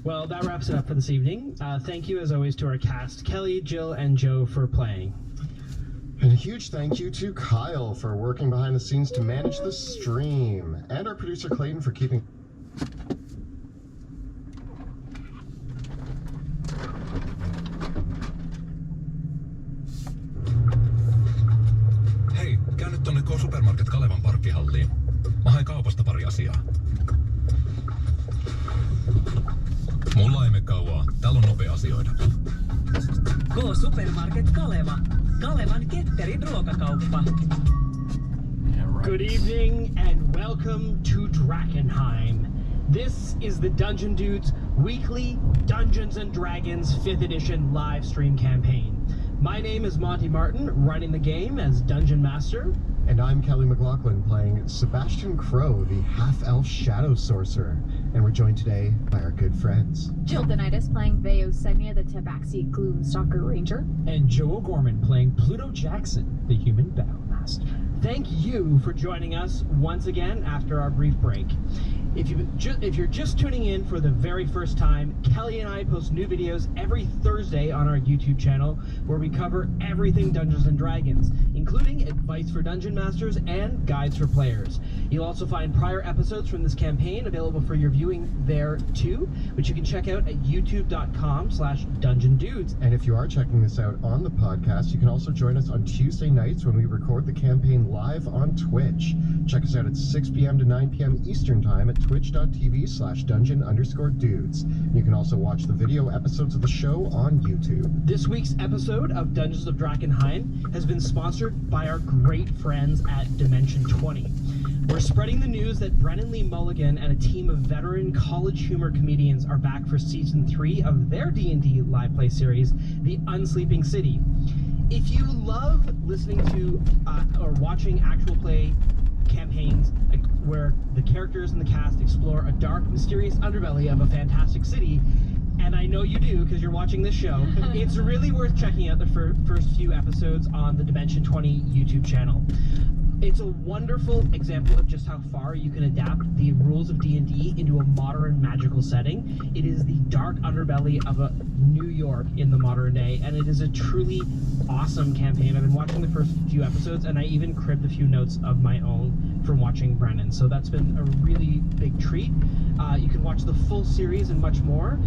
Well, that wraps it up for this evening. Thank you, as always, to our cast, Kelly, Jill, and Joe, for playing. And a huge thank you to Kyle for working behind the scenes to manage the stream, and our producer Clayton for keeping... Hei, käy nyt tonne K-Supermarket Kalevan parkkihalliin. Mä hain kaupasta pari asiaa. Mulla ei mene kauaa. Täällä on nopea asioida. K-Supermarket Kaleva. Kalevan ketterin ruokakauppa. Good evening and welcome to Drakenheim. This is the Dungeon Dudes weekly Dungeons & Dragons 5th edition live stream campaign. My name is Monty Martin, running the game as Dungeon Master. And I'm Kelly McLaughlin, playing Sebastian Crow, the half-elf shadow sorcerer. And we're joined today by our good friends. Jill Denitis playing Veosenia, the Tabaxi Gloomstalker Ranger. And Joe O'Gorman playing Pluto Jackson, the Human Battlemaster. Thank you for joining us once again after our brief break. If you're just tuning in for the very first time, Kelly and I post new videos every Thursday on our YouTube channel where we cover everything Dungeons & Dragons, including advice for Dungeon Masters and guides for players. You'll also find prior episodes from this campaign available for your viewing there too, which you can check out at youtube.com/dungeondudes. And if you are checking this out on the podcast, you can also join us on Tuesday nights when we record the campaign live on Twitch. Check us out at 6 p.m. to 9 p.m. Eastern Time at twitch.tv/dungeon_dudes. You can also watch the video episodes of the show on YouTube. This week's episode of Dungeons of Drakenheim has been sponsored by our great friends at Dimension 20. We're spreading the news that Brennan Lee Mulligan and a team of veteran college humor comedians are back for season 3 of their D&D live play series, The Unsleeping City. If you love listening to or watching actual play campaigns where the characters and the cast explore a dark, mysterious underbelly of a fantastic city, and I know you do because you're watching this show, it's really worth checking out the first few episodes on the Dimension 20 YouTube channel. It's a wonderful example of just how far you can adapt the rules of D&D into a modern magical setting. It is the dark underbelly of a New York in the modern day, and it is a truly awesome campaign. I've been watching the first few episodes, and I even cribbed a few notes of my own from watching Brennan, so that's been a really big treat. You can watch the full series and much more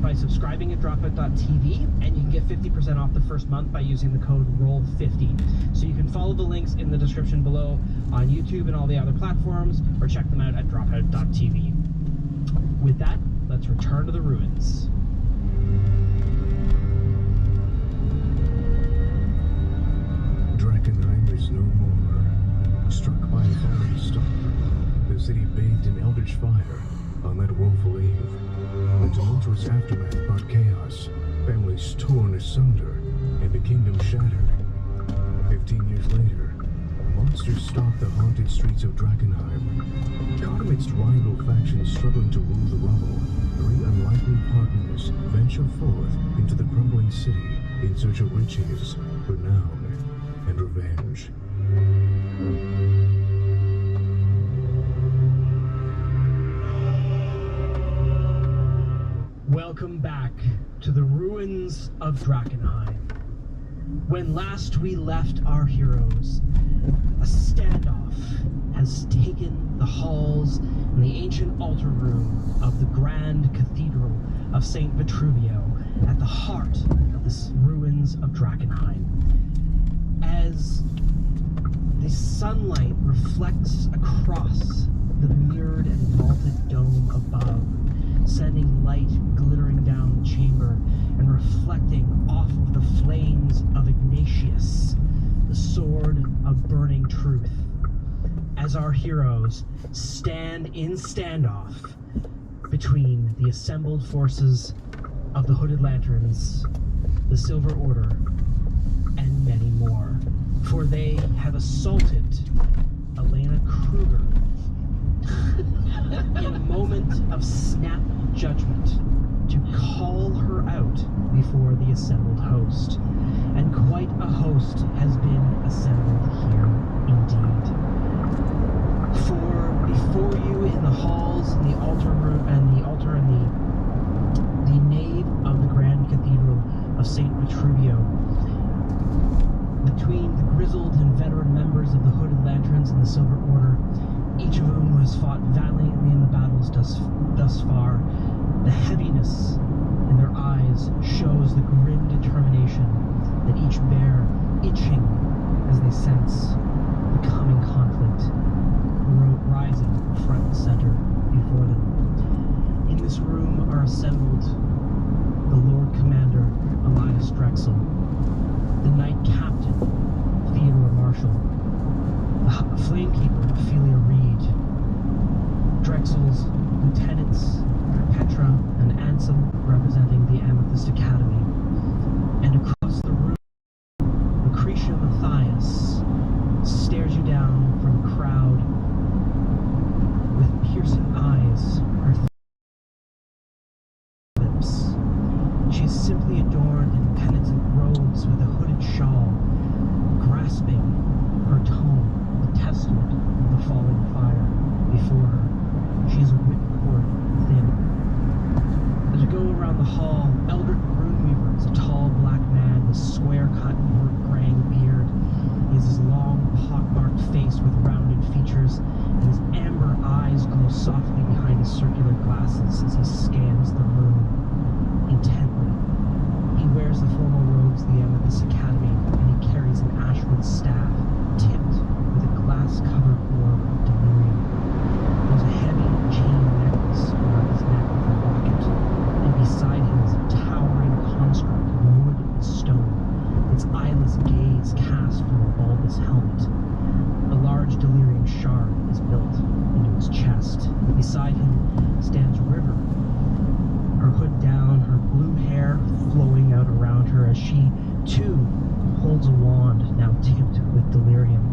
by subscribing at dropout.tv, and you can get 50% off the first month by using the code ROLL50. So you can follow the links in the description below on YouTube and all the other platforms, or check them out at dropout.tv. With that, let's return to the ruins. Drakenheim is no more. Struck by a falling star, the city bathed in eldritch fire on that woeful eve. The tumultuous aftermath brought chaos, families torn asunder, and a kingdom shattered. 15 years later, monsters stalk the haunted streets of Drakenheim. Caught amidst rival factions struggling to rule the rubble, 3 unlikely partners venture forth into the crumbling city in search of riches, renown, and revenge. Welcome back to the ruins of Drakenheim. When last we left our heroes, a standoff has taken the halls and the ancient altar room of the Grand Cathedral of St. Vitruvio at the heart of the ruins of Drakenheim. As the sunlight reflects across the mirrored and vaulted dome above, sending light glittering down the chamber and reflecting off of the flames of Ignatius, the sword of burning truth, as our heroes stand in standoff between the assembled forces of the Hooded Lanterns, the Silver Order, and many more. For they have assaulted Elena Kruger in a moment of snap judgment to call her out before the assembled host. And quite a host has been assembled here indeed. For before you in the halls and the altar room and the Silver Order, each of whom has fought valiantly in the battles thus far. The heaviness in their eyes shows the grim determination that each bear, itching as they sense the coming conflict rising front and center before them. In this room are assembled the Lord Commander, Elias Drexel, the Knight Captain, Theodore Marshall, the Flamekeeper, Ophelia Reed, Drexel's lieutenants, Petra and Ansem, representing the Amethyst Academy, and across the room, Lucretia Matthias stares you down from a crowd with piercing eyes, her lips. She is simply adorned in penitent robes with a hooded shawl, grasping her tome, the testament of the falling fire before her. She is whipcord thin. As you go around the hall, Eldrick Runeweaver is a tall black man with square-cut, graying beard. He has his long, pockmarked face with rounded features, and his amber eyes glow softly behind his circular glasses as he scans the room intently. He wears the formal robes of the Amethyst Academy, and he carries an ashwood staff tipped with a glass-covered orb of delirium. There's a heavy chain necklace around his neck with a locket, and beside him is a towering construct of wood and stone, its eyeless gaze cast from a bulbous helmet. A large delirium shard is built into his chest. Beside him stands River, her hood down, her blue hair flowing out around her as she, too, holds a wand now tipped with delirium.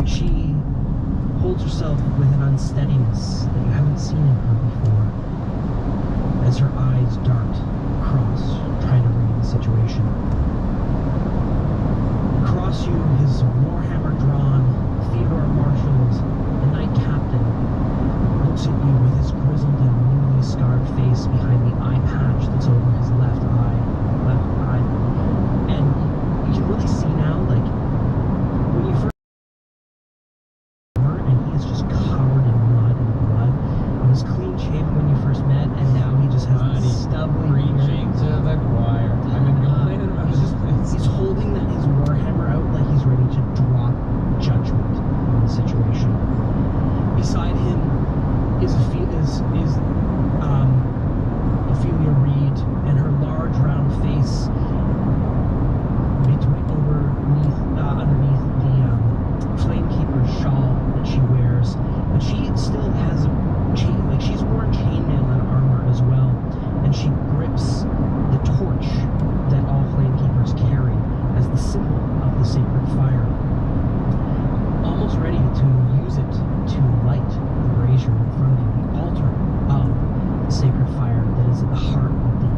She holds herself with an unsteadiness that you haven't seen in her before, as her eyes dart across, trying to read the situation. Across you, his warhammer drawn, Theodore Marshall's, the Knight Captain, looks at you with his grizzled and newly scarred face behind the eye patch that's over his left eye. And you can really see now, like, when you first and he is just covered in mud and blood. He was clean shaven when you first met, and now he just has this stubbly Preaching to the choir. I've been complaining about he's holding his warhammer out like he's ready to drop judgment on the situation. Beside him is Ophelia Reed, and her large round face underneath the Flamekeeper's shawl that she wears, but she still has chain, like she's worn chainmail and armor as well, and she grips the torch that all Flamekeepers carry as the symbol of the sacred fire, almost ready to use it to light the brazier in front of you, the altar of the sacred fire that is at the heart of the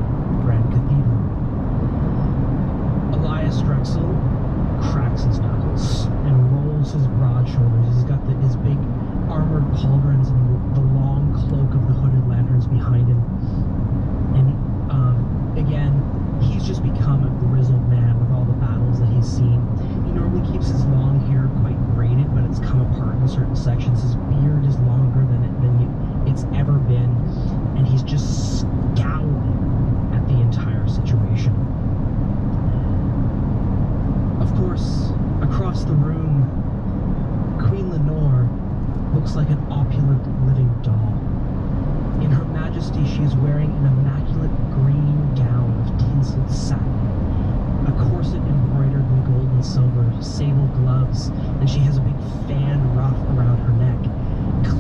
Grand Cathedral. Elias Drexel cracks his knuckles and rolls his broad shoulders. He's got his big armored pauldrons and the long cloak of the hooded lanterns behind him. And again, he's just become a grizzled man with all the battles that he's seen. He normally keeps his long hair quite braided, but it's come apart in certain sections. His beard is longer than it's ever been, and he's just scowling at the entire situation. Of course, across the room, Queen Lenore looks like an opulent living doll. In her majesty, she is wearing an immaculate green gown of tinseled satin, a corset embroidered in gold and silver, sable gloves, and she has a big fan ruff around her neck.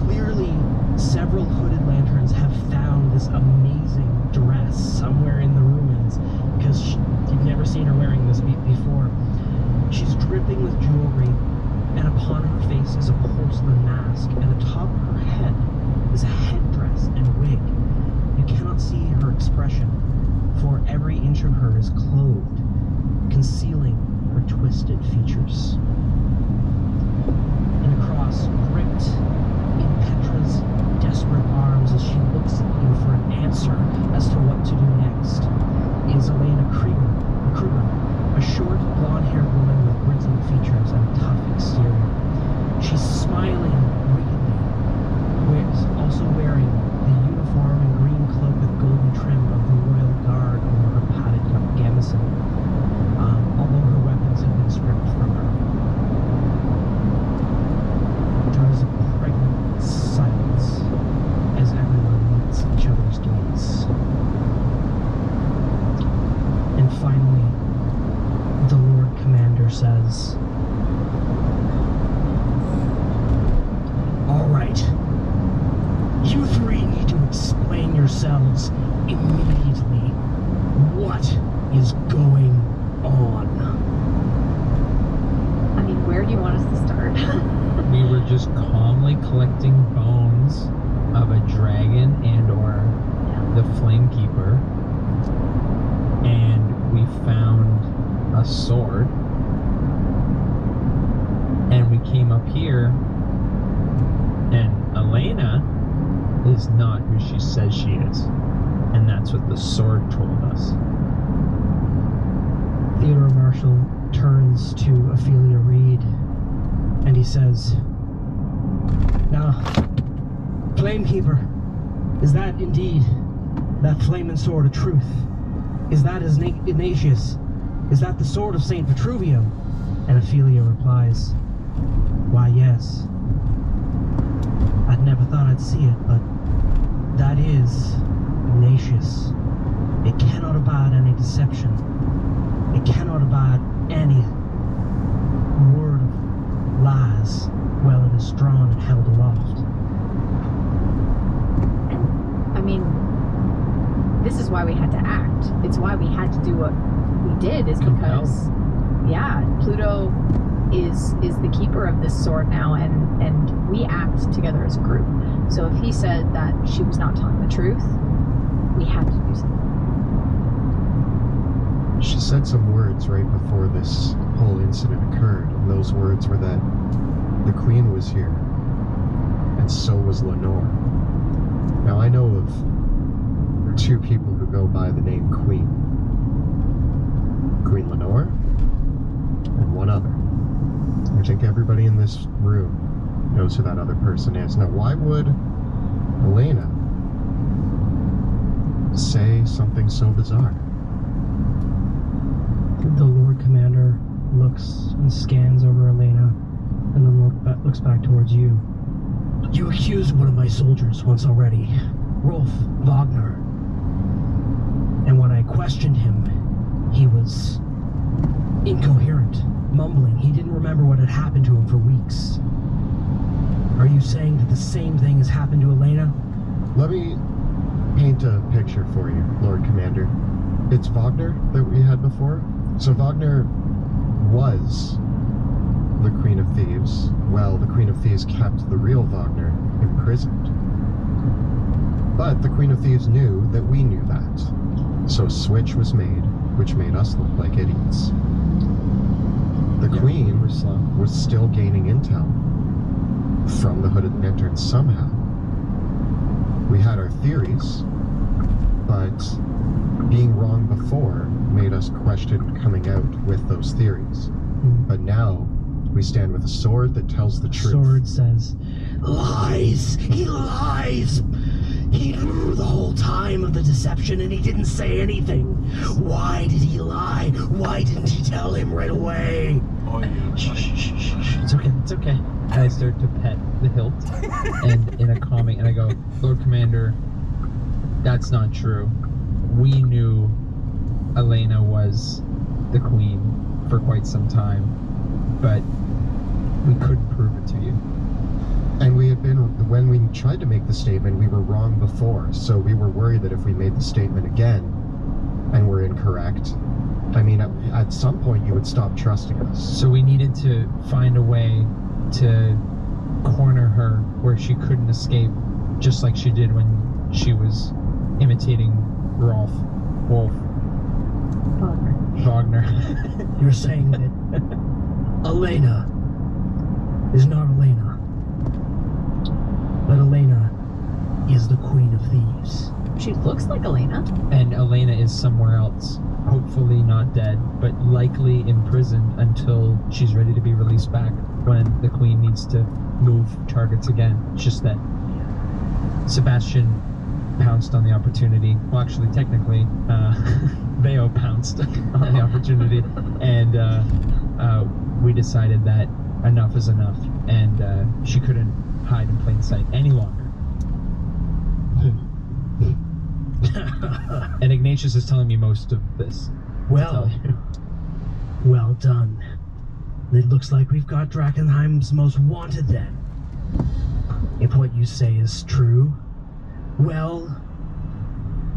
Clearly, several hooded lanterns have found this amazing dress somewhere in the ruins, because you've never seen her wearing this before. She's dripping with jewelry, and upon her face is a porcelain mask, and atop her head is a headdress and wig. You cannot see her expression, for every inch of her is clothed, concealing her twisted features. And across, gripped in Petra's desperate arms as she looks at you for an answer as to what to do next, is Elena Kruger, a short, blonde-haired woman with grizzled features and a tough exterior. start. We were just calmly collecting bones of a dragon and or the Flamekeeper, and we found a sword, and we came up here, and Elena is not who she says she is, and that's what the sword told us. Theodore Marshall turns to Ophelia Reed and he says, "Now, Flamekeeper, is that indeed that flaming sword of truth? Is that Ignatius? Is that the sword of Saint Vitruvio?" And Ophelia replies, "Why, yes. I'd never thought I'd see it, but that is Ignatius. It cannot abide any deception. It cannot abide any word of lies while it is drawn and held aloft." I mean, this is why we had to act. It's why we had to do what we did, is because, Pluto is the keeper of this sword now, and we act together as a group. So if he said that she was not telling the truth, we had to do something. She said some words right before this whole incident occurred, and those words were that the Queen was here, and so was Lenore. Now, I know of two people who go by the name Queen. Queen Lenore, and one other. I think everybody in this room knows who that other person is. Now, why would Elena say something so bizarre? The Lord Commander looks and scans over Elena, and then looks back towards you. "You accused one of my soldiers once already, Rolf Wagner. And when I questioned him, he was incoherent, mumbling. He didn't remember what had happened to him for weeks. Are you saying that the same thing has happened to Elena?" Let me paint a picture for you, Lord Commander. It's Wagner that we had before. So Wagner was the Queen of Thieves. Well, the Queen of Thieves kept the real Wagner imprisoned. But the Queen of Thieves knew that we knew that. So a switch was made, which made us look like idiots. The Queen was still gaining intel from the Hooded Lantern somehow. We had our theories, but being wrong before made us question coming out with those theories. But now we stand with a sword that tells the truth. Sword says, "Lies! He lies! He knew the whole time of the deception and he didn't say anything. Why did he lie? Why didn't he tell him right away?" It's okay, it's okay. And I start to pet the hilt, and in a calming, and I go, "Lord Commander, that's not true. We knew Elena was the Queen for quite some time, but we couldn't prove it to you." And we had been, when we tried to make the statement, we were wrong before, so we were worried that if we made the statement again and were incorrect, I mean, at some point you would stop trusting us. So we needed to find a way to corner her where she couldn't escape, just like she did when she was imitating Wolf Wagner. You're saying that Elena is not Elena, but Elena is the Queen of Thieves. She looks like Elena. And Elena is somewhere else, hopefully not dead, but likely imprisoned until she's ready to be released back when the Queen needs to move targets again. It's just that Sebastian pounced on the opportunity. Well, actually, technically, Veo pounced on the opportunity, and we decided that enough is enough, and she couldn't hide in plain sight any longer. And Ignatius is telling me most of this. Well done. It looks like we've got Drakenheim's most wanted then. If what you say is true, well,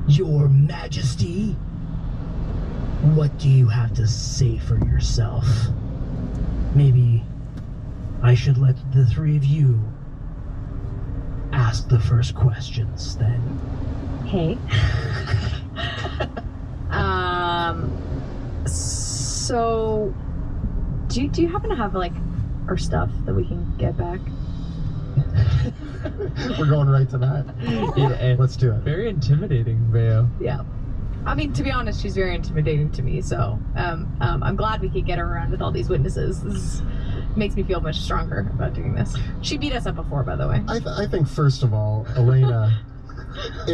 Your Majesty, what do you have to say for yourself? Maybe I should let the three of you ask the first questions then. Hey. So, do you happen to have like our stuff that we can get back? We're going right to that. Yeah, and Let's do it. very intimidating, Veo. Yeah. I mean, to be honest, she's very intimidating to me. So, I'm glad we could get her around with all these witnesses. This makes me feel much stronger about doing this. She beat us up before, by the way. I think first of all, Elena